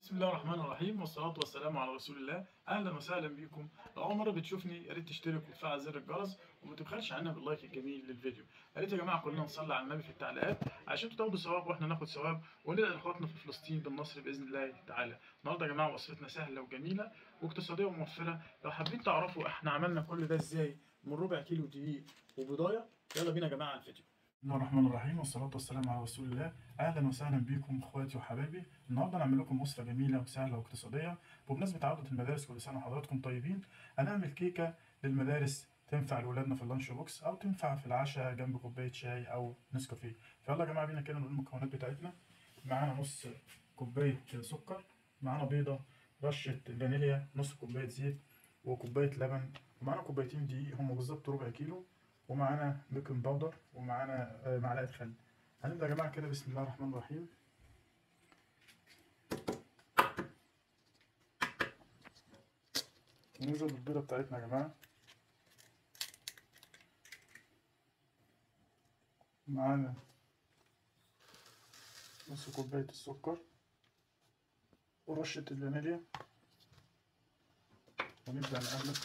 بسم الله الرحمن الرحيم والصلاة والسلام على رسول الله. أهلا وسهلا بكم. لو أول مرة بتشوفني يا ريت تشترك وتفعل زر الجرس وما تبخلش عنا باللايك الجميل للفيديو. يا ريت يا جماعة كلنا نصلي على النبي في التعليقات عشان تاخدوا ثواب واحنا ناخد ثواب وندعي إخواتنا في فلسطين بالنصر بإذن الله تعالى. النهارده يا جماعة وصفتنا سهلة وجميلة واقتصادية وموفرة. لو حابين تعرفوا احنا عملنا كل ده ازاي من ربع كيلو دقيق وبضاية، يلا بينا يا جماعة على الفيديو. بسم الله الرحمن الرحيم والصلاة والسلام على رسول الله. أهلا وسهلا بكم إخواتي وحبايبي. النهارده نعمل لكم وصفة جميلة وسهلة واقتصادية بمناسبة عودة المدارس، كل سنة وحضراتكم طيبين. هنعمل كيكة للمدارس تنفع لأولادنا في اللانش بوكس أو تنفع في العشاء جنب كوباية شاي أو نسكافيه. فيلا يا جماعة بينا كده نقول المكونات بتاعتنا. معانا نص كوباية سكر، معانا بيضة، رشة فانيليا، نص كوباية زيت وكوباية لبن، ومعانا كوبايتين دقيق هم بالظبط ربع كيلو، ومعانا بيكنج باودر، ومعانا معلقه خل. هنبدا يا جماعه كده بسم الله الرحمن الرحيم. ننزل بالبيضه بتاعتنا يا جماعه. معانا نص كوبايه السكر ورشه الفانيليا، ونبدا نقلب.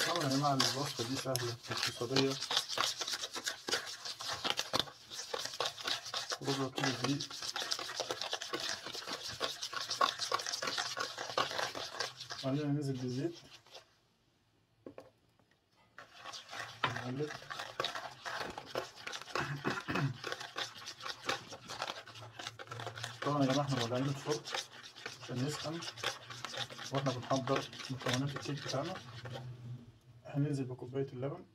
طبعا يا جماعه الوصفه دي سهله واقتصاديه. ربع كيلو دقيق، وبعدين ننزل بالزيت ونقلب. طبعا يا جماعه احنا مولعين الفرن عشان يسخن واحنا بنحضر مكونات الكيك بتاعنا. هننزل بكوبايه اللبن.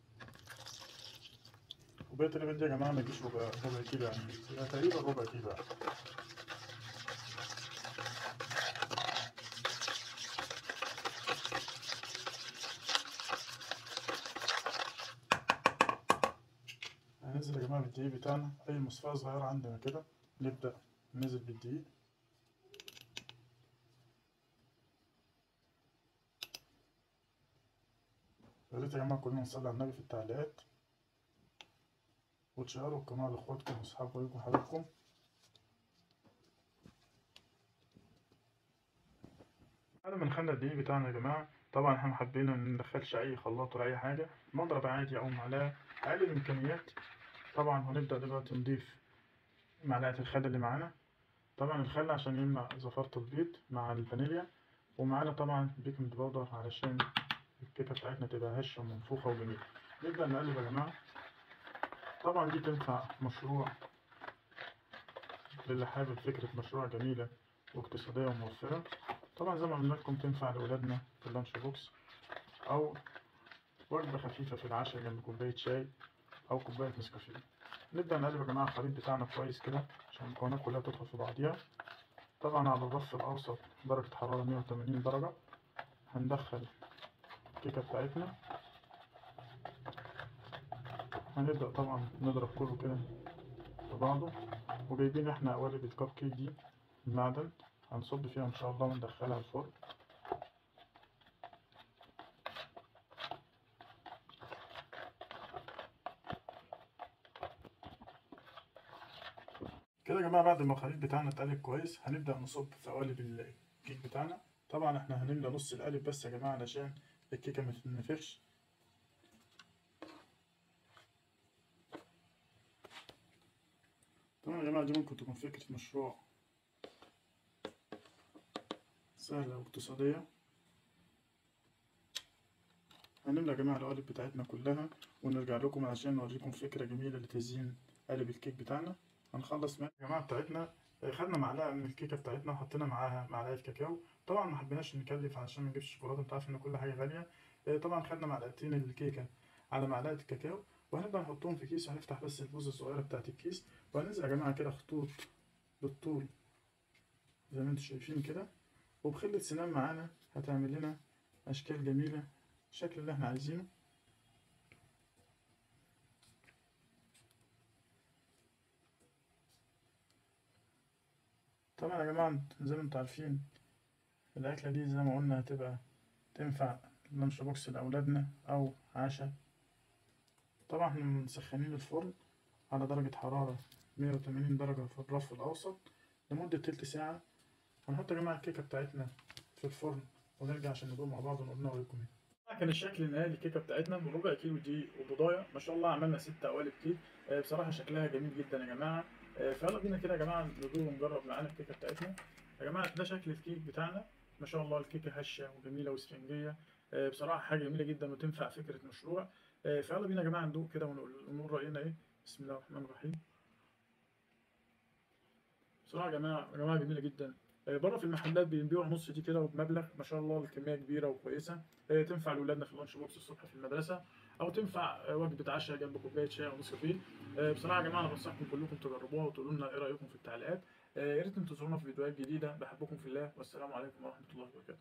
كوبايه اللبن دي يا جماعه ما تجيش ربع كيلو، يعني تقريبا ربع كيلو يعني. هننزل يا جماعة بالدقيق بتاعنا، أي مصفاية صغيرة عندنا كده نبدأ ننزل بالدقيق. يا ريت يا جماعة كلنا نصلي على النبي في التعليقات وتشيروا القناة لإخواتكم وأصحابكم وحبايبكم. بعد ما نخلي الدقيق بتاعنا يا جماعة، طبعا احنا محبين إن مندخلش أي خلاط ولا أي حاجة، مضرب عادي أو معلقة أقل الإمكانيات. طبعا هنبدأ دلوقتي نضيف معلقة الخل اللي معانا. طبعا الخل عشان يمنع زفارة البيض مع الفانيليا، ومعانا طبعا بيكنج باودر علشان الكيكة بتاعتنا تبقى هشة ومنفوخة وجميلة. نبدأ نقلب يا جماعة. طبعا دي تنفع مشروع للي حابب فكرة مشروع جميلة واقتصادية وموفرة. طبعا زي ما قلنا لكم تنفع لأولادنا في اللانش بوكس أو وجبة خفيفة في العشاء جنب كوباية شاي أو كوباية نسكافيه. نبدأ نقلب يا جماعة الخليط بتاعنا كويس كده عشان المكونات كلها تدخل في بعضيها. طبعا على الرف الأوسط درجة حرارة 180 درجة. هندخل الكيكة بتاعتنا. هنبدأ طبعا نضرب كله كده في بعضه، وجايبين احنا قوالب الكب كيك دي المعدن، هنصب فيها ان شاء الله وندخلها الفرن. كده يا جماعه بعد ما الخليط بتاعنا اتقلب كويس هنبدا نصب في قوالب الكيك بتاعنا. طبعا احنا هنملى نص القالب بس يا جماعه علشان الكيكه ما تتنفخش. طبعا يا جماعه دي ممكن تكون فكره مشروع سهله واقتصاديه. هنملى يا جماعه القوالب بتاعتنا كلها ونرجع لكم عشان نوريكم فكره جميله لتزيين قالب الكيك بتاعنا. هنخلص من الجماعه بتاعتنا. خدنا معلقه من الكيكه بتاعتنا وحطينا معاها معلقه كاكاو. طبعا ما حبيناش نكلف عشان ما نجيبش شوكولاته، انت عارف ان كل حاجه غاليه. طبعا خدنا معلقتين الكيكه على معلقه الكاكاو، وهنبدا نحطهم في كيس. هنفتح بس البوزه الصغيره بتاعت الكيس وهننزل يا جماعه كده خطوط بالطول زي ما انتم شايفين كده، وبخلة سنان معانا هتعمل لنا اشكال جميله الشكل اللي احنا عايزينه. طبعا يا جماعه زي ما انتم عارفين الأكلة دي زي ما قلنا هتبقى تنفع لانش بوكس لأولادنا أو عشاء طبعا احنا مسخنين الفرن على درجة حرارة 180 درجة في الرف الأوسط لمدة تلت ساعة، ونحط يا جماعة الكيكة بتاعتنا في الفرن ونرجع عشان ندوق مع بعض ونقول لكم ايه. كان الشكل النهائي للكيكة بتاعتنا من ربع كيلو دقيق وبضاية، ما شاء الله عملنا 6 قوالب كيك. بصراحة شكلها جميل جدا يا جماعة. فيلا بينا كده يا جماعة ندوق ونجرب معانا الكيكة بتاعتنا. يا جماعة ده شكل الكيك بتاعنا، ما شاء الله الكيكة هشة وجميلة واسفنجية. بصراحة حاجة جميلة جدا وتنفع فكرة مشروع. فيلا بينا يا جماعة ندوق كده ونقول رأينا ايه. بسم الله الرحمن الرحيم. بصراحة يا جماعة جميلة جدا. بره في المحلات بيبيعوا نص دي كده وبمبلغ، ما شاء الله الكمية كبيرة وكويسة. تنفع لأولادنا في اللانش بوكس الصبح في المدرسة، أو تنفع وجبة عشاء جنب كوباية شاي أو نسكافيه. بصراحة يا جماعة أنا بنصحكم كلكم تجربوها وتقولوا لنا إيه رأيكم في التعليقات. يا ريت تنتظرونا في فيديوهات جديدة. بحبكم في الله، والسلام عليكم ورحمة الله وبركاته.